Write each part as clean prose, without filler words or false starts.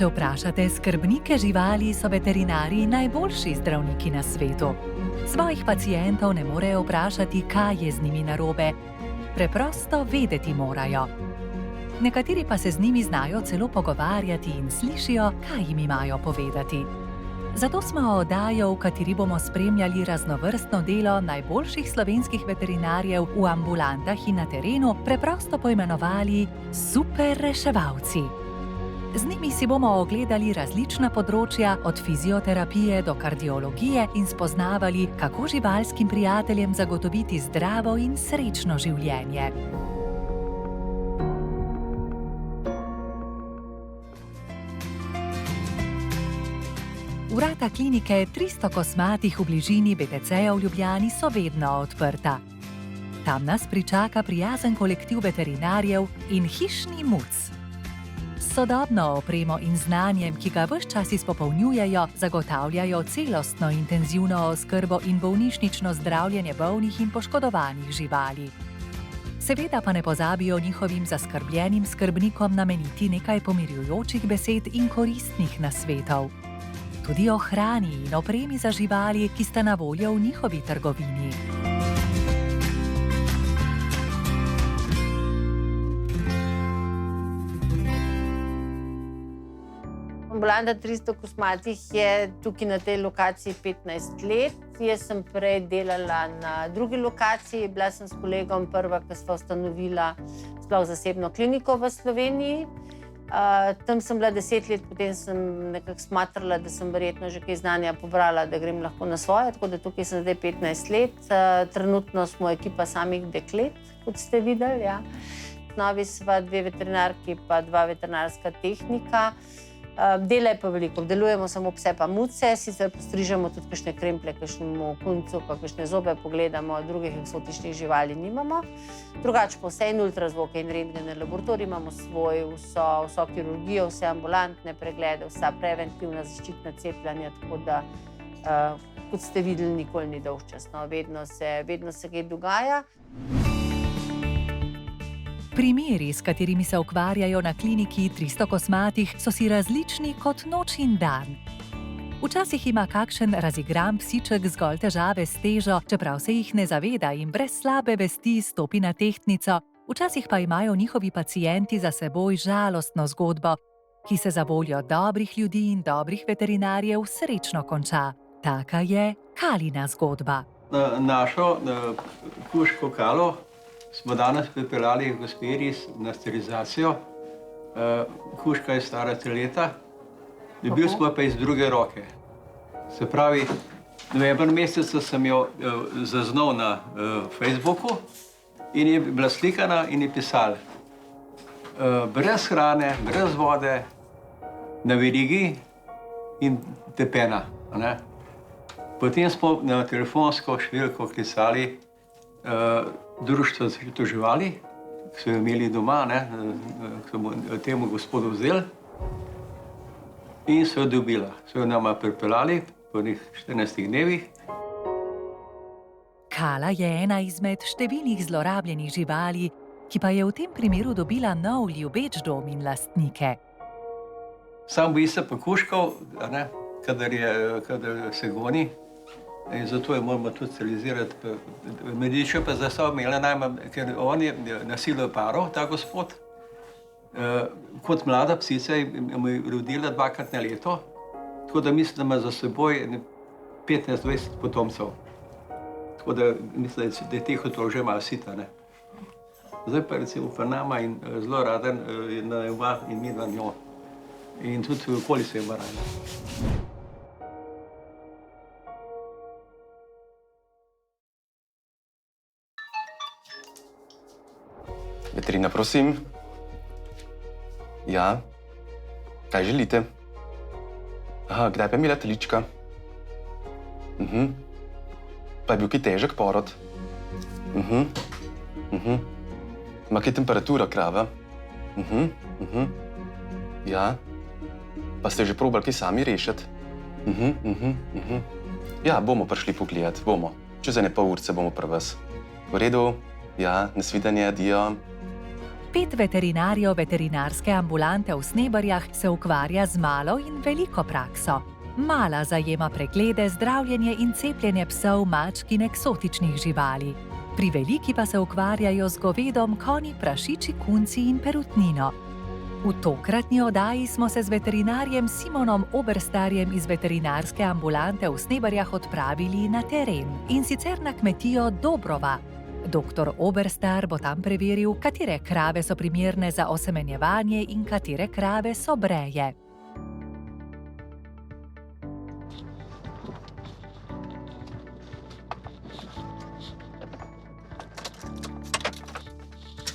Če vprašate skrbnike živali, so veterinarji najboljši zdravniki na svetu. Svojih pacientov ne morejo vprašati, kaj je z njimi narobe. Preprosto vedeti morajo. Nekateri pa se z njimi znajo celo pogovarjati in slišijo, kaj jim imajo povedati. Zato smo oddajo, v kateri bomo spremljali raznovrstno delo najboljših slovenskih veterinarjev v ambulantah in na terenu, preprosto poimenovali Super reševalci. Z njimi si bomo ogledali različna področja, od fizioterapije do kardiologije in spoznavali, kako živalskim prijateljem zagotoviti zdravo in srečno življenje. Vrata klinike 300 kosmatih v bližini BTC-ja v Ljubljani so vedno odprta. Tam nas pričaka prijazen kolektiv veterinarjev in hišni muc. S sodobno opremo in znanjem, ki ga ves čas izpopolnjujejo, zagotavljajo celostno intenzivno oskrbo in bolnišnično zdravljenje bolnih in poškodovanih živali. Seveda pa ne pozabijo njihovim zaskrbljenim skrbnikom nameniti nekaj pomirjujočih besed in koristnih nasvetov. Tudi o hrani in opremi za živali, ki sta na voljo v njihovi trgovini. Ambulanta 300 kosmatih je tukaj na tej lokaciji 15 let. Jaz sem prej delala na drugi lokaciji. Bila sem s kolegom prva, ki sva ustanovila sploh zasebno kliniko v Sloveniji. Tam sem bila 10 let, potem sem nekako smatrala, da sem verjetno že kaj znanja pobrala, da grem lahko na svoje, tako da tukaj sem zdaj 15 let. Trenutno smo ekipa samih deklet, kot ste videli. Ja. V osnovi sva 2 veterinarki pa 2 veterinarska tehnika. Dela je pa veliko, obdelujemo samo pse pa muce, sicer postrižemo tudi kakšne kremplje, kakšnemu kuncu, kakšne zobe pogledamo, drugih eksotičnih živali nimamo. Drugače pa vse in ultrazvoke in rentgene laboratorij imamo svoj, vso kirurgijo, vse ambulantne preglede, vsa preventivna zaščitna cepljanja, tako da, kot ste videli, nikoli ni dolgčas, no, vedno se kaj dogaja. Primeri, s katerimi se ukvarjajo na kliniki 300 kosmatih, so si različni kot noč in dan. Včasih ima kakšen razigran psiček zgolj težave s težo, čeprav se jih ne zaveda in brez slabe vesti stopi na tehtnico, včasih pa imajo njihovi pacienti za seboj žalostno zgodbo, ki se za voljo dobrih ljudi in dobrih veterinarjev srečno konča. Taka je Kalina zgodba. Našo kužko Kalo smo danes pripeljali gospe Iris na sterilizacijo. Kužka je stara 3 leta, dobil smo pa iz druge roke. Se pravi, november meseca sem jo zaznal na Facebooku in je bila slikana in je pisala brez hrane, brez vode, na verigi in tepena. Potem smo na telefonsko številko klicali društvo za zaščito živali, ki so jo imeli doma, ki so temu gospodu vzeli in so jo dobila. So jo nama pripeljali po 14 dnevih. Kala je ena izmed številnih zlorabljenih živali, ki pa je v tem primeru dobila nov ljubeč dom in lastnike. Sam boji se pa kužkov, kadar se goni. In zato jo moramo tudi sterilizirati. Mediče pa zdaj so imeli najmanj, ker on je nasilil parov, ta gospod. Kot mlada psica je rodila 2-krat na leto, tako da mislim, da ima za seboj 15-20 potomcev. Tako da mislim, da je teh otrok že malo sita. Zdaj pa recimo pa nama in zelo raden ima in mi na njo. In tudi okoli se je barajna. Veterina, prosim. Ja, kaj želite? Aha, kdaj pa je imela telička? Pa je bil kaj težek porod? Ima kaj temperatura krava? Ja. Pa ste že probali kaj sami rešiti? Ja, bomo prišli pogledat, bomo. Čez ene pol urce bomo pri vas. V redu? Ja, nasvidenje, adijo. 5 veterinarjev veterinarske ambulante v Sneberjah se ukvarja z malo in veliko prakso. Mala zajema preglede, zdravljenje in cepljenje psov, mačk in eksotičnih živali. Pri veliki pa se ukvarjajo z govedom, konji, prašiči, kunci in perutnino. V tokratni oddaji smo se z veterinarjem Simonom Oberstarjem iz veterinarske ambulante v Sneberjah odpravili na teren, in sicer na kmetijo Dobrova. Doktor Oberstar bo tam preveril, katere krave so primerne za osemenjevanje in katere krave so breje.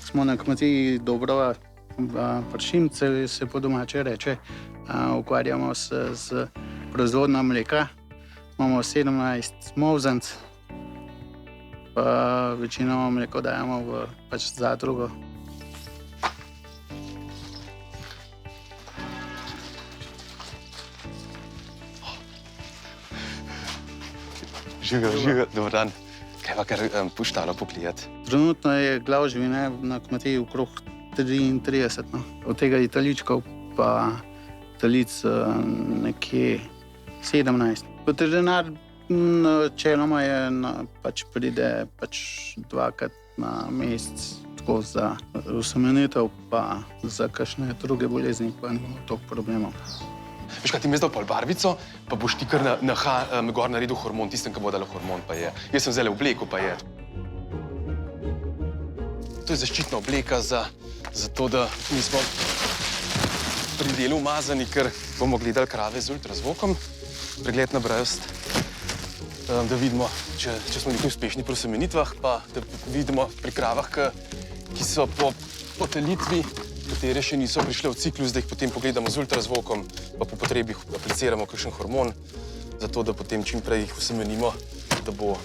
Smo na kmetiji Dobrova, Pršimce se po domače reče. Ukvarjamo se z proizvodnjo mleka. Imamo 17 molzenc, pa večinoma mleko dajemo v zadrugo. Žiga, dober dan. Kaj pa kar puštalo pogledati? Trenutno je glav živine na kmetiji okrog 33, no. Od tega je teličkov pa telic nekje 17. Veterinar načeloma pride dvakrat na mesec, tako za osemenitev, pa za kakšne druge bolezni, pa nimamo toliko problemov. Veš kaj, ti mi zdal pol barvico, pa boš ti kar gor naredil hormon, tistem, ki bo dalo hormon, pa je. Jaz sem zdaj obleko, pa je. To je zaščitna obleka za to, da nismo pri delu umazani, ker bomo gledali krave z ultrazvokom, pregled na brazd, da vidimo, če smo nekaj uspešni pri semenitvah, pa da vidimo pri kravah, ki so po telitvi, katere še niso prišle v ciklus, da jih potem pogledamo z ultrazvokom, pa po potrebi apliciramo kakšen hormon, zato da potem čim prej jih osemenimo, da bo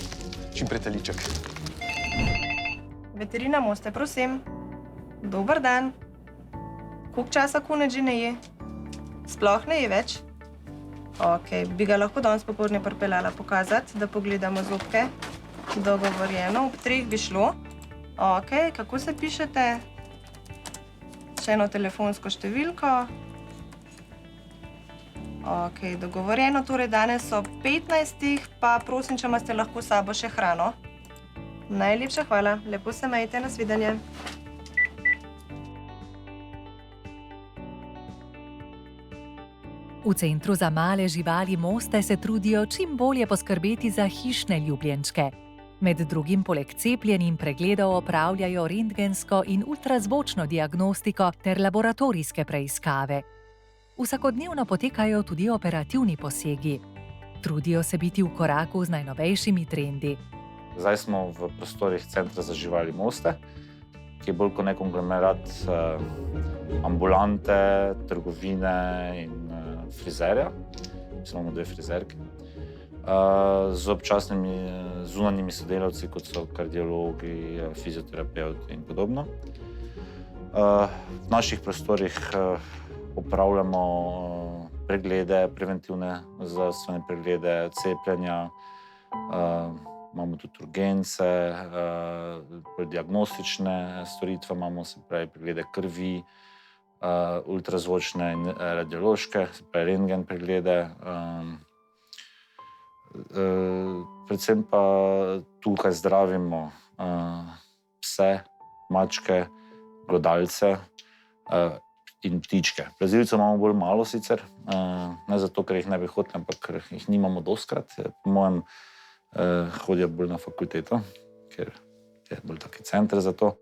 čim prej teliček. Veterina Moste, prosim. Dober dan. Koliko časa kunec že ne je? Sploh ne je več? Ok, bi ga lahko danes popoldne pripeljala pokazati, da pogledamo zobke. Dogovorjeno, ob 3 bi šlo. Ok, kako se pišete? Še eno telefonsko številko. Ok, dogovorjeno, torej danes ob 15, pa prosim, če imate lahko s sabo še hrano. Najlepša hvala, lepo se majte, nasvidenje. V Centru za male živali Moste se trudijo čim bolje poskrbeti za hišne ljubljenčke. Med drugim poleg cepljenj in pregledov opravljajo rentgensko in ultrazvočno diagnostiko ter laboratorijske preiskave. Vsakodnevno potekajo tudi operativni posegi. Trudijo se biti v koraku z najnovejšimi trendi. Zdaj smo v prostorih Centra za živali Moste, ki je bolj kot konglomerat ambulante, trgovine in frizerja. Imamo 2 frizerke. Z občasnimi zunanjimi sodelavci, kot so kardiologi, fizioterapeuti in podobno. V naših prostorih opravljamo preglede, preventivne zdravstvene preglede, cepljenja, imamo tudi urgence, diagnostične storitve, imamo se pravi preglede krvi, ultrazvočne in radiološke, se pravi rentgen preglede. Predvsem pa tukaj zdravimo pse, mačke, glodalce in ptičke. Plazilcev imamo bolj malo sicer, ne zato, ker jih ne bi hoteli, ampak ker jih nimamo dostkrat. Po mojem hodijo bolj na fakulteto, ker je bolj taki center za to.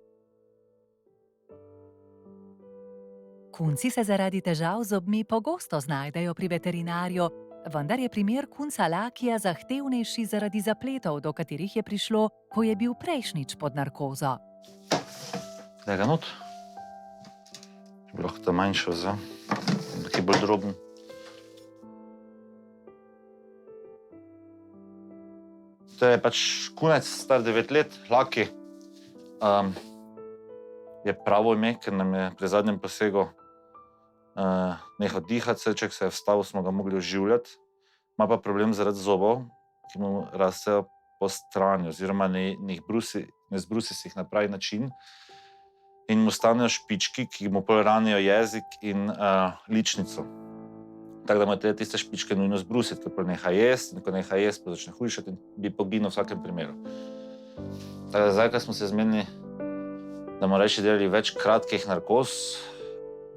Kunci se zaradi težav z zobmi pogosto znajdejo pri veterinarju, vendar je primer kunca Lakija zahtevnejši zaradi zapletov, do katerih je prišlo, ko je bil prejšnjič pod narkozo. Daj ga not. Bi lahko to manjšal za, da je bolj droben. To je pač kunec, star 9 let, Laki. Je pravo ime, ker nam je pri zadnjem posegu nehal dihati, srček se je vstal, smo ga mogli oživljati. Ima pa problem zaradi zobov, ki mu rastejo po strani, oziroma ne zbrusi se jih na pravi način. in mu stanejo špički, ki mu pol ranijo jezik in ličnico. Tako da morate tiste špičke nujno zbrusiti, ker neha jesti in ko neha jesti, pa začne hujšati in bi poginil v vsakem primeru. Tako da zdaj, ko smo se zmenili, da bomo reči delali več kratkih narkoz,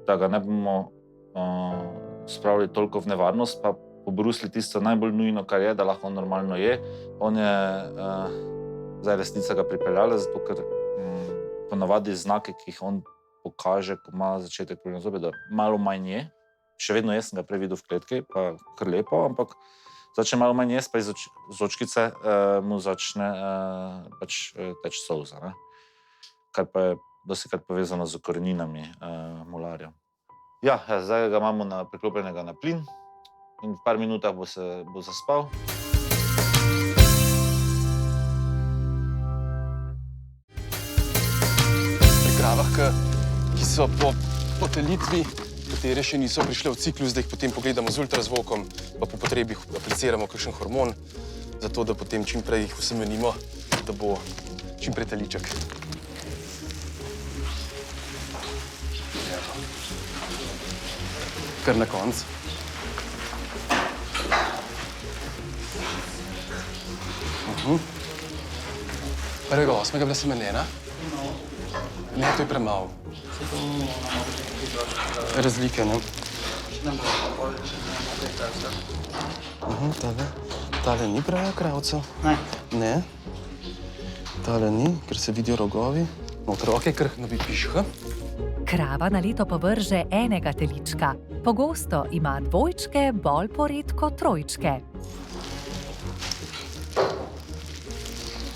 da ga ne bomo spravili toliko v nevarnost, pa pobrusili tisto najbolj nujno, kar je, da lahko on normalno je. On je zdaj resnica ga pripeljala, zato ker ponavadi znake, ki jih on pokaže, ko ima začetek problema zobe, da malo manj je. Še vedno jaz sem ga prej videl v kletki, pa kar lepo, ampak začne malo manj jesti, pa iz očkice mu začne teči solza, ne? Kar pa je dostikrat povezano z koreninami mularjev. Ja, zdaj ga imamo priklopljenega na plin in v par minutah bo zaspal. Pri kravah, ki so po telitvi, katere še niso prišle v ciklus, da jih potem pogledamo z ultrazvokom, pa po potrebi apliciramo kakšen hormon, zato da potem čim prej jih osemenimo, da bo čim prej teliček. Kar na koncu. Prvega 8. bila semenjena? Ne, to je premalo. Razlike, ne? Tale ni braja kravcev? Ne. Ne? Tale ni, ker se vidijo rogovi. Noter, okej, kar ne bi pišha. Krava na leto povrže enega telička. Pogosto ima dvojčke, bolj poredko trojčke.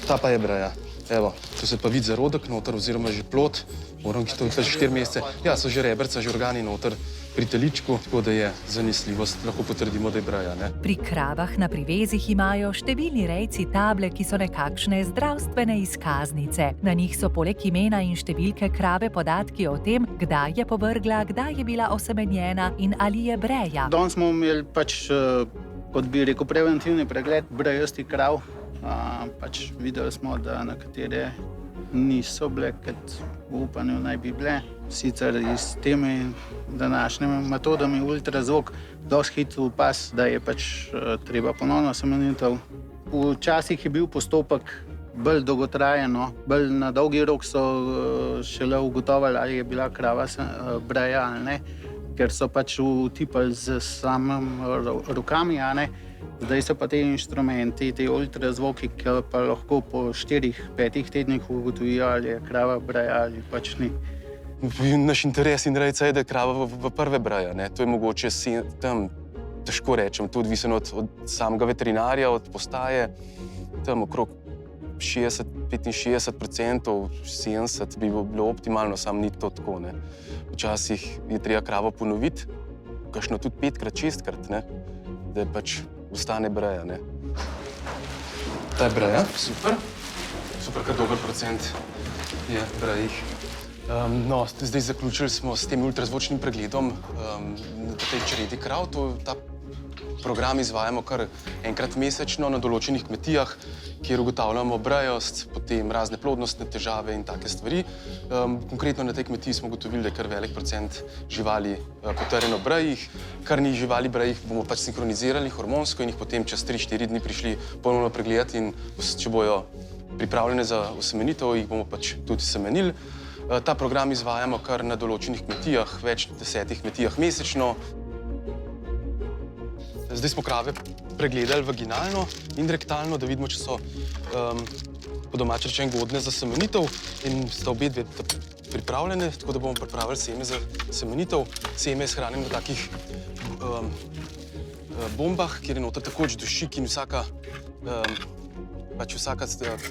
Ta pa je braja. Evo, tu se pa vidi zarodek noter, oziroma že plod. Moram ki to 4 mesece. Ja, so že rebrca, že organi noter pri teličku, tako da je zanesljivost, lahko potrdimo, da je braja, ne? Pri kravah na privezih imajo številni rejci table, ki so nekakšne zdravstvene izkaznice. Na njih so poleg imena in številke krave podatki o tem, kdaj je povrgla, kdaj je bila osemenjena in ali je breja. Danes smo imeli kot bi rekel, preventivni pregled brejastih krav. Videli smo, da nekatere niso bile, kot v upanju naj bi bile. Sicer s temi današnjimi metodami ultrazvok dosti hitro opaz, da je treba ponovno semenitev. Včasih je bil postopek bolj dolgotrajen, bolj na dolgi rok so šele ugotovili, ali je bila krava breja ali ne, ker so utipali z samim rokami, a ne. Zdaj so pa te inštrumenti, te ultrazvoki, ki pa lahko po 4-5 tednih ugotovijo, ali je krava breja ali ni. Naš interes in rejca je, da je krava v prve breja, ne. To je mogoče tam, težko rečem, to je odvisno od samega veterinarja, od postaje. Tam okrog 65%, 70% bi bilo optimalno, samo ni to tako, ne. Včasih je treba kravo ponoviti, kakšno tudi 5-krat, 6-krat, ne, da je ostane breja, ne. Ta je breja, super. Super, kar dober procent je brejih. No, zdaj zaključili smo s tem ultrazvočnim pregledom na tej čredi krav. Ta program izvajamo kar enkrat mesečno na določenih kmetijah, kjer ugotavljamo brejost, potem razne plodnostne težave in take stvari. Konkretno na tej kmetiji smo ugotovili, da je kar velik procent živali potrjeno brejih. Kar ni živali brejih, bomo sinhronizirali hormonsko in jih potem čez 3-4 dni prišli ponovno pregledati in če bojo pripravljene za osemenitev, jih bomo tudi semenili. Ta program izvajamo kar na določenih kmetijah, več 10 kmetijah mesečno. Zdaj smo krave pregledali vaginalno in rektalno, da vidimo, če so po domače rečeno godne za semenitev in sta obe dve pripravljene, tako da bomo pripravili seme za semenitev. Seme je shranjeno v takih bombah, kjer je noter takoč dušik in vsaka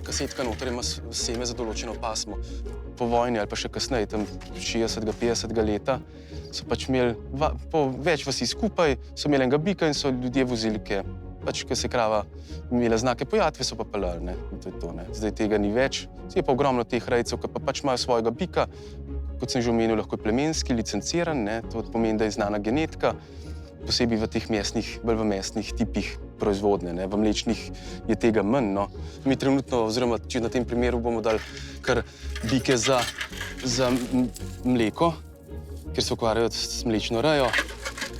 kasetka noter ima seme za določeno pasmo. Po vojni ali pa še kasneje, tam 60-50 leta, so imeli več vasi skupaj, so imeli enega bika in so ljudje vozili, ko se krava imela znake pojatve, so pa peljali, ne. In to je to, ne. Zdaj tega ni več. Je pa ogromno teh rejcev, ki pa imajo svojega bika, kot sem že omenil, lahko je plemenski, licenciran, ne. To pomeni, da je znana genetika, posebej v teh bolj v mesnih tipih. proizvodnje. Ne. V mlečnih je tega manj. No. Mi trenutno, oziroma če na tem primeru bomo dali kar bike za mleko, ker se ukvarjajo s mlečno rejo.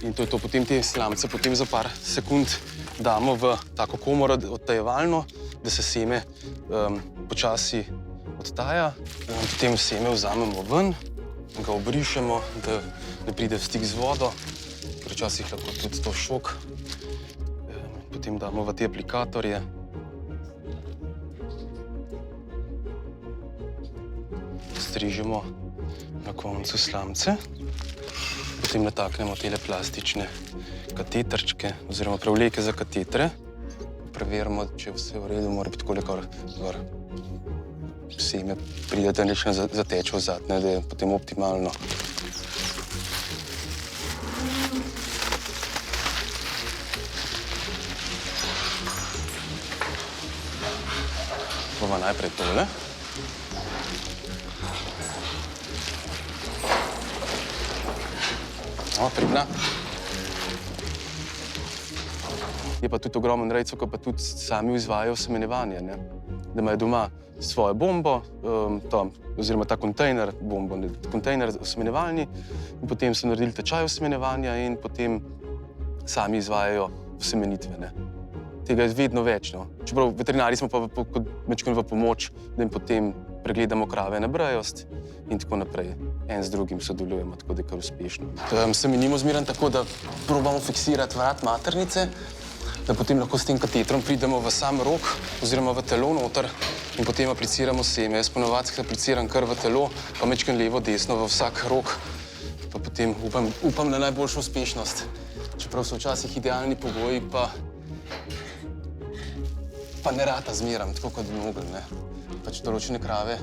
In to je to. Potem te slamce potem za par sekund damo v tako komoro odtajevalno, da se seme počasi odtaja. Potem seme vzamemo ven, ga obrišemo, da ne pride v stik z vodo, ker včasih lahko tudi to šok. Potem damo v te aplikatorje. Strižemo na koncu slamce. Potem nataknemo tele plastične kateterčke oziroma prevleke za katetre. Preverimo, če je vse v redu, mora biti takole gor seme pride, da nič ne zateče v zadnje, da je potem optimalno. Bomo najprej tole. Pridna. Je pa tudi ogromen rejcev, ki pa tudi sami izvajajo semenjevanje, ne? Da imajo doma svojo bombo, oziroma ta kontejner, kontejner semenjevalni, in potem so naredili tečaj semenjevanja in potem sami izvajajo semenitve. Ne? Tega je vedno več. No? Čeprav veterinarji smo pa v pomoč, da jim potem pregledamo krave na brajost in tako naprej. En z drugim sodelujemo, tako da je kar uspešno. Semenimo zmeraj tako, da probamo fiksirati vrat maternice, da potem lahko s tem katetrom pridemo v sam rok oziroma v telo noter in potem apliciramo seme. Jaz ponovadi apliciram kar v telo, pa mečkam levo, desno v vsak rok, pa potem upam na najboljšo uspešnost. Čeprav so včasih idealni pogoji, pa ne rata zmeram, tako kot bi mogli. Ne? Pač določene krave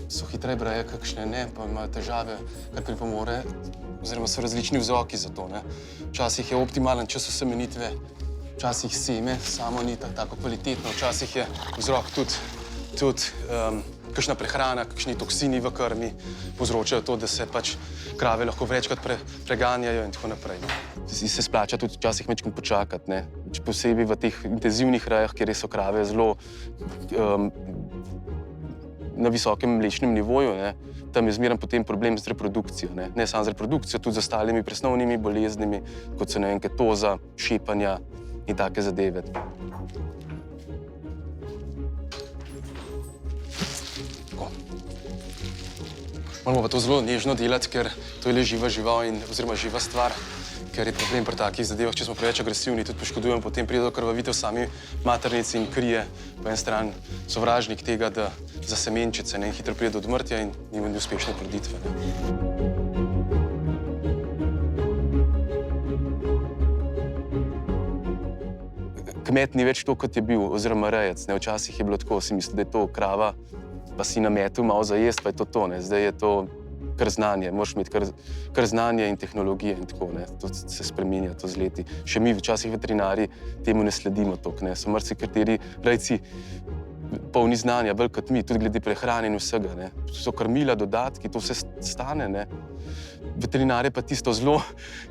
so hitreje breje, kakšne ne, pa imajo težave, kar pripomore, oziroma so različni vzroki za to. Ne? Včasih je optimalen čas semenitve, včasih seme samo ni tako kvalitetno, včasih je vzrok tudi kakšna prehrana, kakšni toksini v krmi povzročajo to, da se pač krave lahko večkrat preganjajo in tako naprej. Se splača tudi včasih mečkam počakati, ne? Posebej v teh intenzivnih rejah, kjer so krave zelo na visokem mlečnem nivoju, ne? Tam je zmeraj potem problem z reprodukcijo. Ne samo z reprodukcijo, tudi z ostalimi presnovnimi boleznimi, kot so ketoza, šepanja in take zadeve. Moramo pa to zelo nežno delati, ker to je le živa žival oziroma živa stvar, ker je problem pri takih zadevah, če smo preveč agresivni, tudi poškodujemo, potem pride do krvavitev v sami maternici in kri je po eni strani sovražnik tega, da za semenčice ne, hitro pride do odmrtja in ni uspešne ploditve. Kmet ni več to, kot je bil, oziroma rejec. Ne. Včasih je bilo tako, si misli, da je to krava, pa si na metu malo zajest, pa je to to. Ne. Zdaj je to kar znanje, moraš imeti kar znanje in tehnologije in tako. Ne. To se spreminja to z leti. Še mi včasih veterinarji temu ne sledimo toliko. So marsikateri rejci polni znanja, bolj kot mi, tudi glede prehrane in vsega. Ne. So krmila, dodatki, to vse stane. Ne. Veterinarje pa tisto zelo,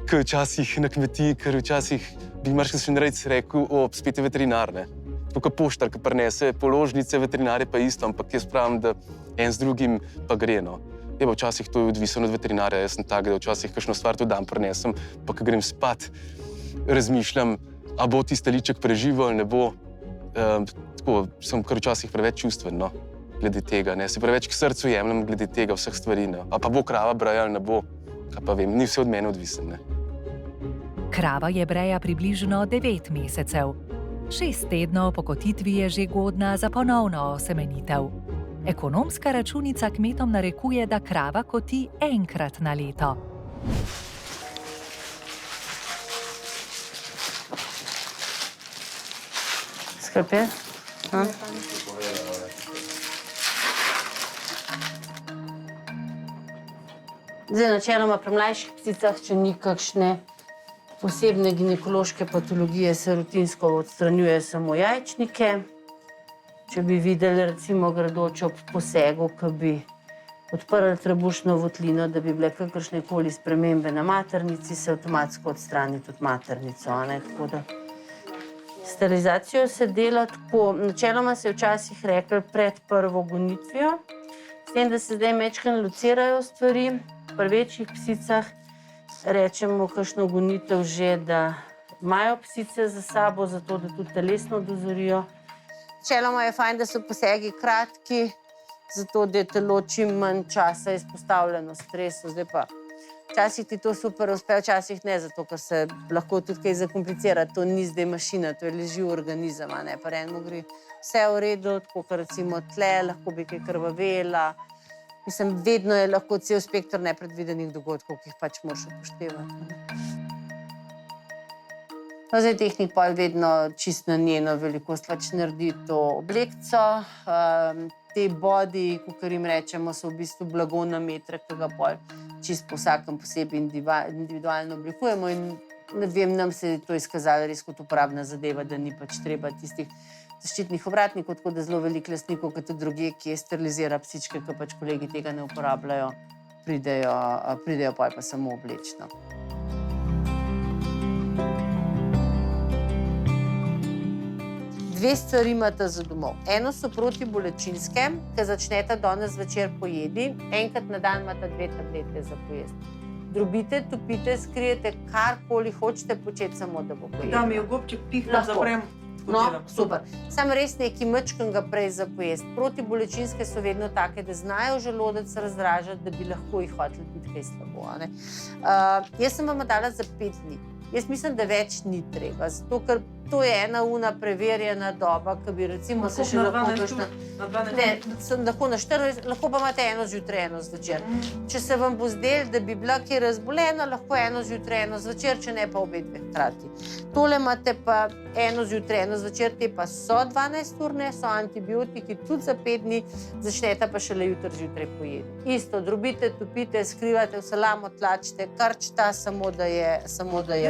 ker včasih na kmetiji, ker včasih bi marsikšen rejc rekel, spet je veterinar. Ne. Tako kot poštar, ki prinese položnice, veterinarje pa isto, ampak jaz pravim, da en z drugim pa gre. No. Je pa včasih to odvisno od veterinarja. Jaz sem tak, da včasih kakšno stvar tudi dan prinesem, pa ko grem spat, razmišljam, a bo tisti liček preživel ali ne bo. Tako sem kar včasih preveč čustven, no, glede tega. Ne. Se preveč k srcu jemljem glede tega vseh stvari. Ne. A pa bo krava breja ali ne bo, kaj pa vem, ni vse od mene odvisen. Ne. Krava je breja približno 9 mesecev. 6 tednov po kotitvi je že godna za ponovno osemenitev. Ekonomska računica kmetom narekuje, da krava koti enkrat na leto. Skrb je? Zdaj, načeloma pri mlajših pticah, če ni kakšne posebne ginekološke patologije, se rutinsko odstranjuje samo jajčnike. Če bi videli, recimo, gredoče ob posegu, ki bi odprli trebušno votlino, da bi bile kakršnekoli spremembe na maternici, se avtomatsko odstrani tudi maternico. Ne? Tako da Sterilizacijo se dela tako, načeloma se je včasih reklo pred prvo gonitvijo, s tem, da se zdaj mečkano locirajo stvari. Pri večjih psicah rečemo kakšno gonitev že, da imajo psice za sabo, zato da tudi telesno dozorijo. Načeloma je fajn, da so posegi kratki, zato da je telo čim manj časa izpostavljeno stresu. Zdaj pa včasih ti to super uspe, včasih ne, zato ker se lahko tudi kaj zakomplicira. To ni zdaj mašina, to je leživ organizem, a ne, pa enemu gre vse v redu, tako kot recimo tle, lahko bi kaj krvavela. Mislim, vedno je lahko cel spektr nepredvidenih dogodkov, ki jih pač moraš upoštevati. No, zdaj tehnik pol vedno čist na njeno velikost pač naredi to oblekco. Te body, kakor jim rečemo, so v bistvu blago na metre, ki ga pol čist po vsakem posebej individualno oblikujemo in ne vem, nam se je to izkazalo res kot uporabna zadeva, da ni pač treba tistih zaščitnih ovratnikov, tako da zelo veliko lastnikov, kot tudi drugje, ki sterilizira psičke, ki pač kolegi tega ne uporabljajo, pridejo pol pa samo oblečno. Dve stvari imate za domov. Eno so protibolečinske, ki začnete danes zvečer pojedi. Enkrat na dan imate 2 tablete za pojesti. Drobite, topite, skrijete, karkoli hočete početi, samo da bo pojedla. Da mi je gobček pihnem, zaprem. No, super. Sam res nekaj mečkega prej za pojesti. Protibolečinske so vedno take, da znajo želodec razdražati, da bi lahko jih hoteli biti kaj slabo. Jaz sem vam dala za 5 dni. Jaz mislim, da več ni treba, zato ker to je ena preverjena doba, ki bi recimo se še lahko kakšna... Ne, sem lahko na 24, lahko pa imate eno zjutraj, eno zvečer. Če se vam bo zdelo, da bi bila kje razbolena, lahko eno zjutraj, eno zvečer, če ne pa obe dve hkrati. Tole imate pa eno zjutraj, eno zvečer, te pa so 12-urne, so antibiotiki tudi za 5 dni, začnete pa šele jutri zjutraj pojedi. Isto, drobite, topite, skrivate, v salamo tlačite, karčta, samo da je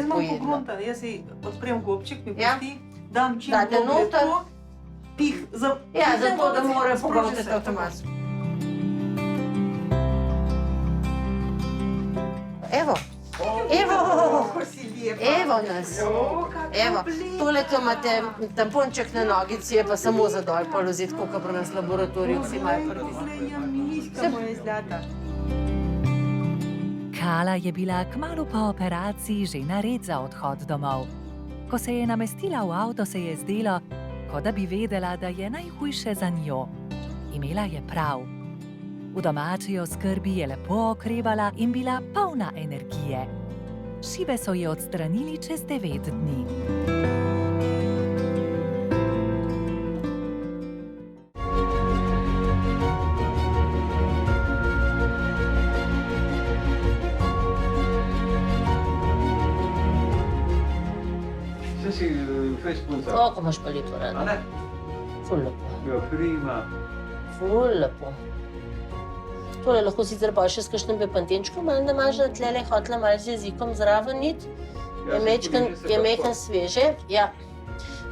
pojedla. Pogrunta, jaz si odprem gobček, mi Ja. pusti, dam čim Date noter. pih za... Ja, zato da mora pogoltati avtomatsko. Evo, evo nas. Evo, tole, ko imate tamponček na nogici, je pa samo za dol, pol vzeti, koliko pri nas laboratoriju vsi imajo prvi. Kala je bila kmalu po operaciji že nared za odhod domov. Ko se je namestila v avto, se je zdelo, kot da bi vedela, da je najhujše za njo. Imela je prav. V domači oskrbi je lepo okrevala in bila polna energije. Šibe so ji odstranili čez 9 dni. Vse si fejs punca. Koliko imaš pa leto rada? A ne? Ful lepo. Ja, prima. Ful lepo. Tole lahko sicer pa še s kakšnim bepantenčkom malo namažila, tlele hotela malo z jezikom zraven iti. Je mehen sveže, ja.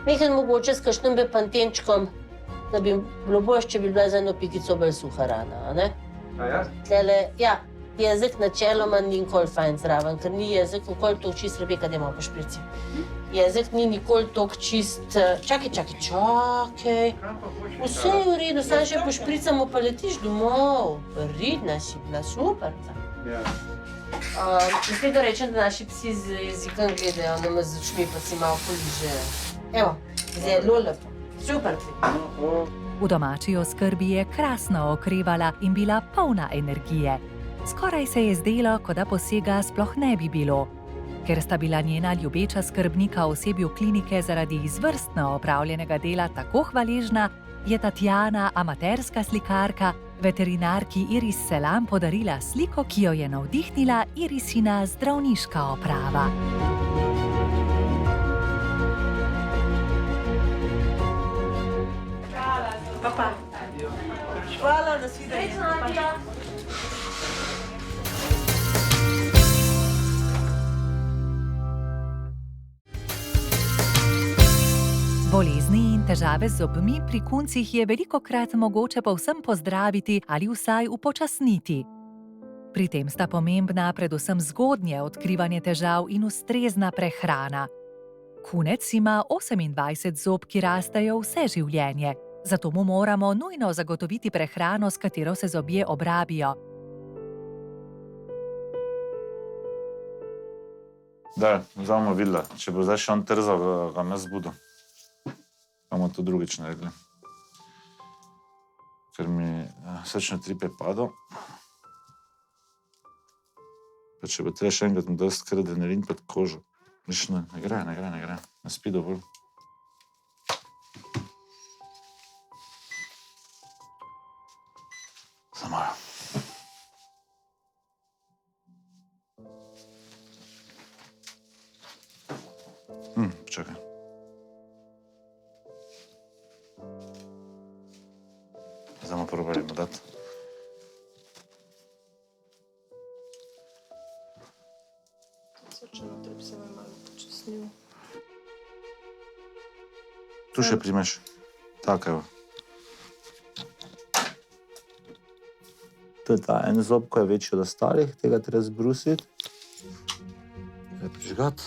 Mehen mogoče s kakšnim bepantenčkom, da bi bilo boljše, če bi bila za eno pikico bolj suha rana, a ne? A ja? Tlele, ja, jezik načeloma ni nikoli fajn zraven, ker ni jezik nikoli toliko čist, Rebeka, da imamo po šprici. Jezik ni nikoli toliko čist, čakaj. Vse je v redu, samo še pošpricamo pa letiš domov. Pridna si bila, super. Ja. Zdaj da rečem, da naši psi z jezikom gledajo, nama z očmi pa si malo poližejo. Evo, zelo lepo, super. V domači oskrbi je krasno okrevala in bila polna energije. Skoraj se je zdelo, kot da posega sploh ne bi bilo. Ker sta bila njena ljubeča skrbnika osebju klinike zaradi izvrstno opravljenega dela tako hvaležna, je Tatjana, amaterska slikarka, veterinarki Iris Selam podarila sliko, ki jo je navdihnila Irisina zdravniška oprava. Hvala, nasvidenje. Bolezni in težave z zobmi pri kuncih je velikokrat mogoče povsem pozdraviti ali vsaj upočasniti. Pri tem sta pomembna predvsem zgodnje odkrivanje težav in ustrezna prehrana. Kunec ima 28 zob, ki rastejo vse življenje, zato mu moramo nujno zagotoviti prehrano, s katero se zobje obrabijo. Da, zdaj bomo videli. Če bo zdaj še on trzal, ga me zbudu. Bomo to drugič naredili. Ker mi srčni utrip je padel. Pa če bo treba še enkrat mi dosti kar adrenalin pod kožo. Ne gre. Ne spi dovolj. Za malo. Počakaj. Zdaj bomo probali dati. Srčen utrip se vam malo počasnil. Tu še primeš. Tako, evo. To je ta en zob, ko je večji od ostalih, tega treba zbrusiti. Treba prižgati.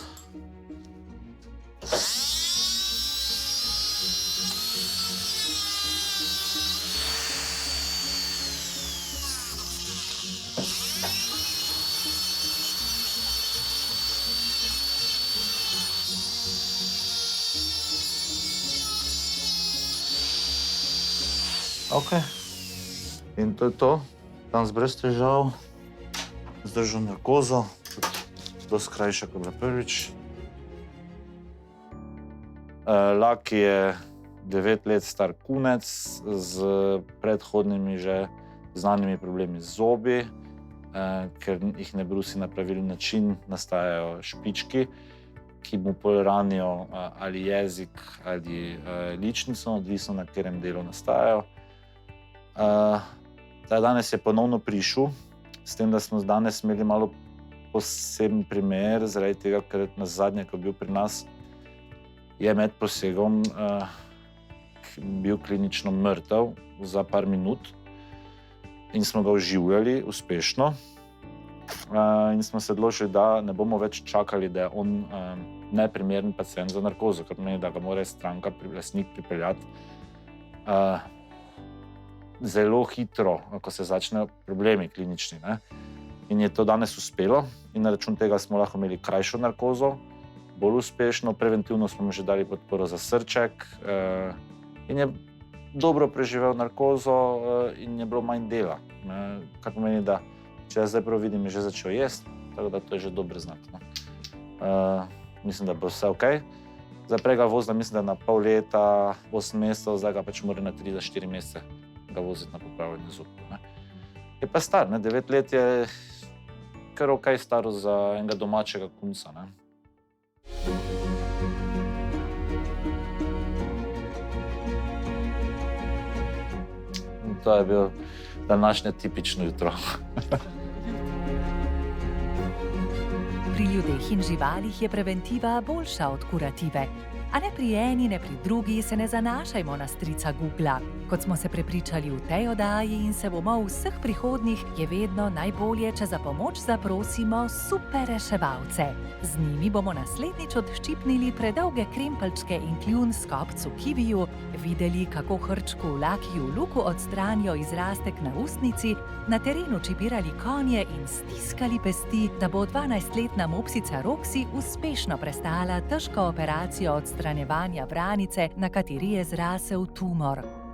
Ok. In to je to. Danes brez težav. Zdržal narkozo. Dosti krajša, kot je bila prvič. Laki je 9 let star kunec z predhodnimi že znanimi problemi z zobi, ker jih ne brusi na pravilen način, nastajajo špički, ki mu pol ranijo ali jezik ali ličnico, odvisno na katerem delu nastajajo. Danes je ponovno prišel, s tem, da smo danes imeli malo poseben primer, zaradi tega, ker nazadnje, ko je bil pri nas, je med posegom bil klinično mrtev za par minut in smo ga oživljali uspešno. In smo se odločili, da ne bomo več čakali, da je on neprimeren pacient za narkozo, kar pomeni, da ga mora stranka, lastnik pripeljati zelo hitro, ko se začnejo problemi klinični. Ne? In je to danes uspelo in na račun tega smo lahko imeli krajšo narkozo, bolj uspešno, preventivno smo mu že dali podporo za srček in je dobro preživel narkozo in je bilo manj dela. Kar pomeni, da če jaz zdaj prav vidim, je že začel jesti, tako da to je že dober znak. No? Mislim, da bo vse ok. Zdaj prej ga vozila, mislim, da na pol leta, 8 mesecev, zdaj ga pač mora na 3-4 mesece ga voziti na popravljanje zobov. Je pa star, 9 let je kar ok staro za enega domačega kunca. Ne? In to je bil današnje tipično jutro. Pri ljudeh in živalih je preventiva boljša od kurative. A ne pri eni, ne pri drugi se ne zanašajmo na strica Googla. Kot smo se prepričali v tej oddaji in se bomo v vseh prihodnjih, je vedno najbolje, če za pomoč zaprosimo super reševalce. Z njimi bomo naslednjič odščipnili predolge krempeljčke in kljun s kopcu kiviju, videli, kako hrčku v Lakiju Luku odstranijo izrastek na ustnici, na terenu čipirali konje in stiskali pesti, da bo 12-letna mopsica Roxy uspešno prestala težko operacijo odstranjevanja vranice, na kateri je zrasel tumor.